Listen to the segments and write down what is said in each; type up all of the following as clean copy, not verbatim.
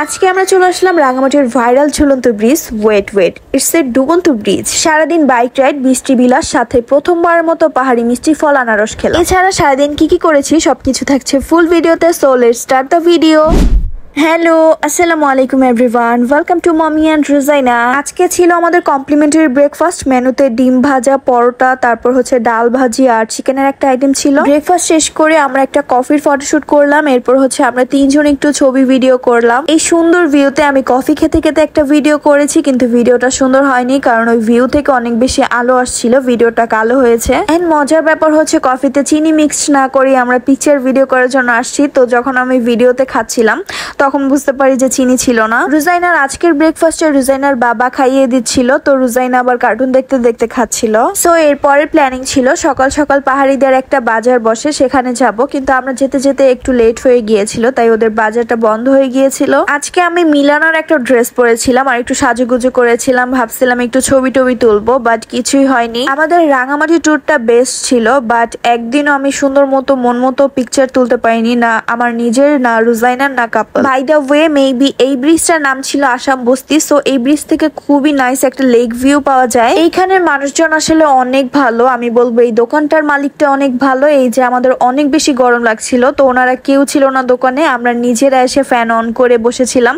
আজকে আমরা চলে আসলাম রাঙামাটির ভাইরাল ঝুলন্ত ব্রিজ ওয়েট ইটস এ ডুবন্ত ব্রিজ। সারাদিন বাইক রাইড, বৃষ্টি বিলাস, সাথে প্রথমবারের মতো পাহাড়ি মিষ্টি ফল আনারস খেলাম। এছাড়া সারাদিন কি করেছি সবকিছু থাকছে ফুল ভিডিওতে, so let's start the video. Hello, আসসালামু আলাইকুম everyone, welcome to mommy and Rozaina. আজকে ছিল আমাদের কমপ্লিমেন্টারি ব্রেকফাস্ট মেনুতে ডিম ভাজা, পরোটা, তারপর হচ্ছে ডাল ভাজি আর চিকেনের একটা আইটেম ছিল। ব্রেকফাস্ট শেষ করে আমরা একটা কফির ফটোশুট করলাম। এরপর হচ্ছে আমরা তিনজন একটু ছবি ভিডিও করলাম। এই সুন্দর ভিউতে আমি কফি খেতে খেতে একটা ভিডিও করেছি, কিন্তু ভিডিওটা সুন্দর হয়নি কারণ ওই ভিউ থেকে অনেক বেশি আলো আসছিল, ভিডিওটা কালো হয়েছে। এন্ড মজার ব্যাপার হচ্ছে কফিতে চিনি মিক্সড না করে আমরা পিকচার ভিডিও করার জন্য আসছি। তো যখন আমি ভিডিওতে খাচ্ছিলাম তখন বুঝতে পারি যে চিনি ছিল না। রুজাইনার আজকের ব্রেকফাস্টে রুজাইনার বাবা খাইয়ে দিচ্ছিল, তো রুজাইনা আবার কার্টুন দেখতে দেখতে খাচ্ছিল। সো এরপরের প্ল্যানিং ছিল সকাল সকাল পাহাড়িদের একটা বাজার বসে, সেখানে যাব, কিন্তু আমরা যেতে যেতে একটু লেট হয়ে গিয়েছিল, তাই ওদের বাজারটা বন্ধ হয়ে গিয়েছিল। আজকে আমি মিলানোর একটা ড্রেস পরেছিলাম আর একটু সাজুগুজু করেছিলাম, ভাবছিলাম একটু ছবি টবি তুলবো, বাট কিছুই হয়নি। আমাদের রাঙামাটি ট্যুরটা বেস্ট ছিল, বাট একদিনও আমি সুন্দর মতো মন মতো পিকচার তুলতে পারিনি, না আমার নিজের, না রুজাইনার, না কাপল। বাই দ্য ওয়ে, মেবি এই ব্রিজটার নাম ছিল আসাম বস্তি। সো এই ব্রিজ থেকে খুবই নাইস একটা লেক ভিউ পাওয়া যায়। এইখানের মানুষজন আসলে অনেক ভালো, আমি বলবো এই দোকানটার মালিকটা অনেক ভালো। এই যে আমাদের অনেক বেশি গরম লাগছিল, তো ওনারা কেউ ছিল না দোকানে, আমরা নিজেরা এসে ফ্যান অন করে বসেছিলাম।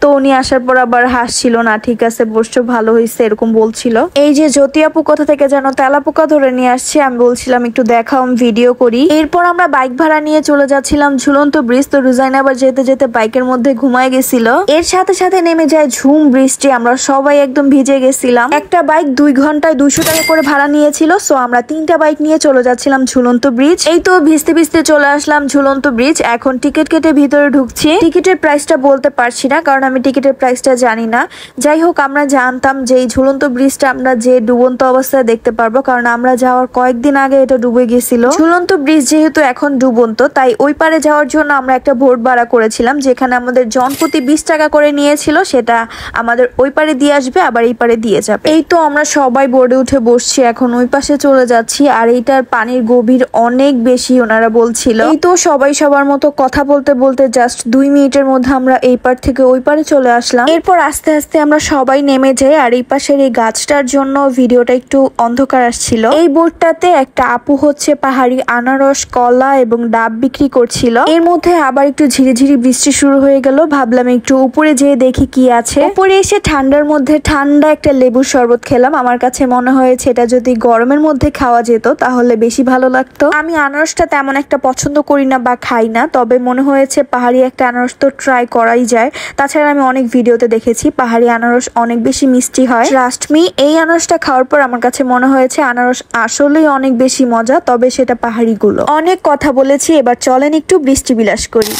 তো উনি আসার পর আবার হাসছিল, না ঠিক আছে বসছো, ভালো হয়েছে, এরকম বলছিল। এই যে জ্যোতি আপু কোথা থেকে যেন তেলা পোকা ধরে নিয়ে আসছে, আমি বলছিলাম একটু দেখাও, ভিডিও করি। এরপর আমরা বাইক ভাড়া নিয়ে চলে যাচ্ছিলাম ঝুলন্ত ব্রিজ। তো রুজাইনা আবার যেতে যেতে বাইকের মধ্যে ঘুমায় গেছিল, এর সাথে সাথে নেমে যায় ঝুম বৃষ্টি। আমরা সবাই একদম ভিজে গেছিলাম। একটা বাইক 2 ঘন্টায় 200 টাকা করে ভাড়া নিয়েছিল। সো আমরা 3টা বাইক নিয়ে চলে যাচ্ছিলাম ঝুলন্ত ব্রিজ। এই তো ভিজতে ভিজতে চলে আসলাম ঝুলন্ত ব্রিজ। এখন টিকিট কেটে ভিতরে ঢুকছি। টিকিটের প্রাইসটা বলতে পারছি না কারণ আমি টিকিটের প্রাইসটা জানি না। যাই হোক, আমরা জানতাম যে এই ঝুলন্ত ব্রিজটা আমরা যে ডুবন্ত অবস্থায় দেখতে পারবো, কারণ আমরা যাওয়ার কয়েকদিন আগে এটা ডুবে গেছিল। ঝুলন্ত ব্রিজ যেহেতু এখন ডুবন্ত, তাই ওই পারে যাওয়ার জন্য আমরা একটা বোট ভাড়া করেছিলাম, যেখানে আমাদের জনপ্রতি 20 টাকা করে নিয়েছিল। সেটা আমাদের ওই পারে দিয়ে আসবে, আবার এই পারে দিয়ে যাবে। এই তো আমরা সবাই বোর্ডে উঠে বসছি, এখন ওই পাশে চলে যাচ্ছি। আর এইটার পানির গভীর অনেক বেশি, ওনারা বলছিল। এই তো সবাই সবার মতো কথা বলতে বলতে জাস্ট 2 মিনিটের মধ্যে আমরা এই পার থেকে ওই পারে চলে আসলাম। এরপর আস্তে আস্তে আমরা সবাই নেমে যাই। আর এই পাশের এই গাছটার জন্য ভিডিওটা একটু অন্ধকার আসছিল। এই বোর্ডটাতে একটা আপু হচ্ছে পাহাড়ি আনারস, কলা এবং ডাব বিক্রি করছিল। এর মধ্যে আবার একটু ঝিরিঝিরি বৃষ্টি শুরু হয়ে গেল। ভাবলাম একটু উপরে যেয়ে দেখি কি আছে। উপরে এসে ঠান্ডার মধ্যে ঠান্ডা একটা লেবুর শরবত খেলাম। আমার কাছে মনে হয়েছে এটা যদি গরমের মধ্যে খাওয়া যেত তাহলে বেশি ভালো লাগতো। আমি আনারসটা তেমন একটা পছন্দ করি না বা খাই না, তবে মনে হয়েছে পাহাড়ি একটা আনারস তো ট্রাই করাই যায়। তাছাড়া আমি অনেক ভিডিওতে দেখেছি পাহাড়ি আনারস অনেক বেশি মিষ্টি হয়। ট্রাস্ট মি, এই আনারসটা খাওয়ার পর আমার কাছে মনে হয়েছে আনারস আসলেই অনেক বেশি মজা, তবে সেটা পাহাড়ি গুলো। অনেক কথা বলেছি, এবার চলেন একটু বৃষ্টি বিলাস করি।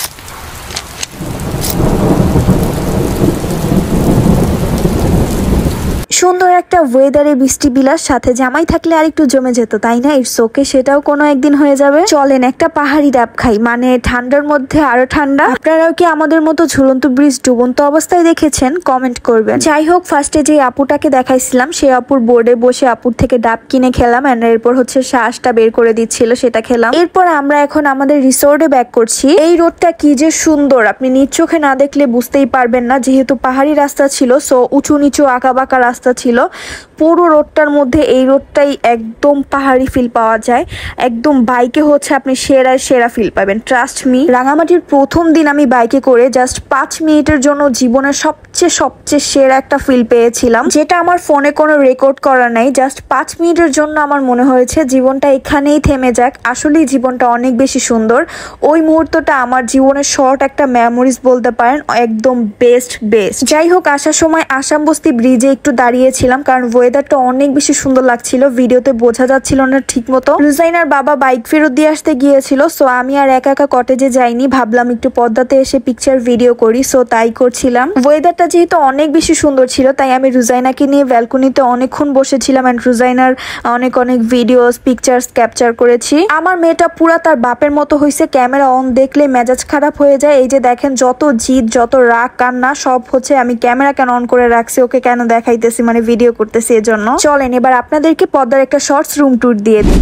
সুন্দর একটা ওয়েদারে বৃষ্টি বিলাস, সাথে জামাই থাকলে আর একটু জমে যেত, তাই না? ইটস ওকে, সেটাও কোনো একদিন হয়ে যাবে। চলেন একটা পাহাড়ি ডাব খাই, মানে ঠান্ডার মধ্যে আরো ঠান্ডা। আপনারাও কি আমাদের মতো ঝুলন্ত ব্রিজ ডুবন্ত অবস্থায় দেখেছেন? কমেন্ট করবেন। যাই হোক, ফার্স্টে যে আপুটাকে দেখাইছিলাম সেই আপুর বোর্ডে বসে আপুর থেকে ডাব কিনে খেলাম, এন্ড এরপর হচ্ছে শ্বাসটা বের করে দিচ্ছিল, সেটা খেলাম। এরপর আমরা এখন আমাদের রিসোর্টে ব্যাক করছি। এই রোডটা কি যে সুন্দর, আপনি নিজ চোখে না দেখলে বুঝতেই পারবেন না, যেহেতু পাহাড়ি রাস্তা ছিল। সো উঁচু নিচু আঁকা বাঁকা রাস্তা ছিল পুরো রোডটার মধ্যে। এই রোডটাই একদম পাহাড়ি ফিল পাওয়া যায়, একদম বাইকে হচ্ছে আপনি সেরা ফিল পাবেন। ট্রাস্ট মি, রাঙামাটির প্রথম দিন আমি বাইকে করে জাস্ট 5 মিনিটের জন্য জীবনের সবচেয়ে সেরা একটা ফিল পেয়েছিলাম, যেটা আমার ফোনে কোনো রেকর্ড করা নাই। জাস্ট 5 মিনিটের জন্য আমার মনে হয়েছে জীবনটা এখানেই থেমে যাক। আসলেই জীবনটা অনেক বেশি সুন্দর। ওই মুহূর্তটা আমার জীবনের শর্ট একটা মেমোরিজ বলতে পারেন, একদম বেস্ট। যাই হোক, আসার সময় আসাম বস্তি ব্রিজে একটু দাঁড়িয়েছিলাম কারণ ওয়েদারটা অনেক বেশি সুন্দর লাগছিল, ভিডিওতে বোঝা যাচ্ছিল না ঠিক মতো। রুজাইনার বাবা বাইক ফেরত দিয়ে আসতে গিয়েছিল, সো আমি আর একা একা কটেজে যাইনি, ভাবলাম একটু পদ্মাতে এসে পিকচার ভিডিও করি, সো তাই করছিলাম। ওয়েদারটা যেহেতু অনেক বেশি সুন্দর ছিল, তাই আমি রুজাইনাকে নিয়ে ব্যালকনিতে অনেকক্ষণ বসেছিলাম এন্ড রুজাইনার অনেক ভিডিওস পিকচার্স ক্যাপচার করেছি। আমার মেয়েটা পুরা তার বাপের মতো হয়েছে, ক্যামেরা অন দেখলে মেজাজ খারাপ হয়ে যায়। এই যে দেখেন, যত জিদ যত রাগ কান্না সব হচ্ছে আমি ক্যামেরা কেন অন করে রাখছি, ওকে কেন দেখাইতেছি, মানে ভিডিও করতেছি এজন্য। চলেন এবার আপনাদেরকে পদ্মার একটা শর্টস রুম ট্যুর দিয়ে দিই।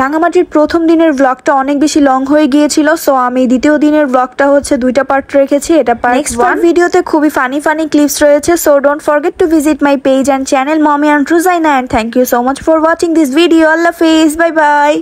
রাঙামাটির প্রথম দিনের ব্লগটা অনেক বেশি লং হয়ে গিয়েছিল, সো আমি দ্বিতীয় দিনের ব্লগটা হচ্ছে দুইটা পার্ট রেখেছি। এটা নেক্সট ভিডিওতে খুবই ফানি ক্লিপস রয়েছে, so don't forget to visit my page and channel mommy and Rujaina, and thank you so much for watching this video. আল্লাহ হাফেজ, বাই বাই।